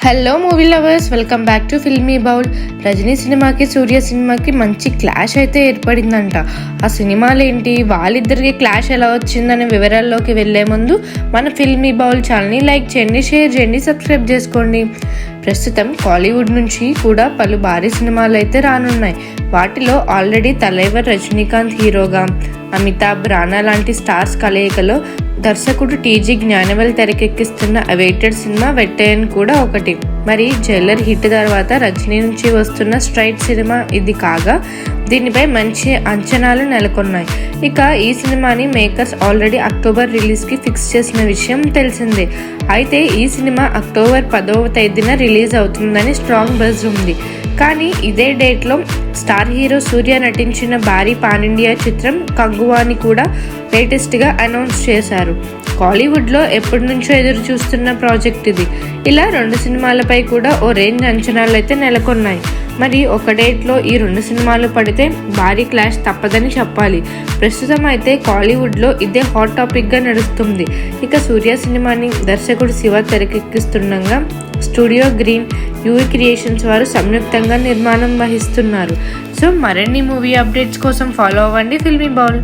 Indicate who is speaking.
Speaker 1: Hello movie lovers, welcome back to Filmy Bowl. Rajini సినిమాకి సూర్య సినిమాకి మంచి క్లాష్ అయితే ఏర్పడిందంట. ఆ సినిమాలు ఏంటి, వాళ్ళిద్దరికి క్లాష్ ఎలా వచ్చిందనే వివరాల్లోకి వెళ్లే ముందు మన ఫిల్మీ బౌల్ ఛానల్ని లైక్ చేయండి, షేర్ చేయండి, సబ్స్క్రైబ్ చేసుకోండి. ప్రస్తుతం కాలీవుడ్ నుంచి కూడా పలు భారీ సినిమాలు అయితే రానున్నాయి. వాటిలో ఆల్రెడీ తలైవర్ రజనీకాంత్ హీరోగా, అమితాబ్, రానా లాంటి స్టార్స్ కలయికలో దర్శకుడు టీజీ జ్ఞానవేల్ తెరకెక్కిస్తున్న అవైటెడ్ సినిమా వెట్టయన్ కూడా ఒకటి. మరి జైలర్ హిట్ తర్వాత రజనీ నుంచి వస్తున్న స్ట్రైట్ సినిమా ఇది కాగా దీనిపై మంచి అంచనాలు నెలకొన్నాయి. ఇక ఈ సినిమాని మేకర్స్ ఆల్రెడీ అక్టోబర్ రిలీజ్కి ఫిక్స్ చేసిన విషయం తెలిసిందే. అయితే ఈ సినిమా అక్టోబర్ 10వ తేదీన రిలీజ్ అవుతుందని స్ట్రాంగ్ బజ్ ఉంది. కానీ ఇదే డేట్లో స్టార్ హీరో సూర్య నటించిన భారీ పాన్ ఇండియా చిత్రం కంగువాని కూడా లేటెస్ట్గా అనౌన్స్ చేశారు. కాలీవుడ్లో ఎప్పటి నుంచో ఎదురు చూస్తున్న ప్రాజెక్ట్ ఇది. ఇలా రెండు సినిమాలపై కూడా ఓ రేంజ్ అంచనాలు అయితే నెలకొన్నాయి. మరి ఒక డేట్లో ఈ రెండు సినిమాలు పడితే భారీ క్లాష్ తప్పదని చెప్పాలి. ప్రస్తుతం అయితే కాలీవుడ్లో ఇదే హాట్ టాపిక్గా నడుస్తుంది. ఇక సూర్య సినిమాని దర్శకుడు శివ తెరకెక్కిస్తుండగా స్టూడియో గ్రీన్ యూవీ క్రియేషన్స్ వారు సంయుక్తంగా నిర్మాణం వహిస్తున్నారు. సో మరిన్ని మూవీ అప్డేట్స్ కోసం ఫాలో అవ్వండి ఫిల్మీ బౌల్.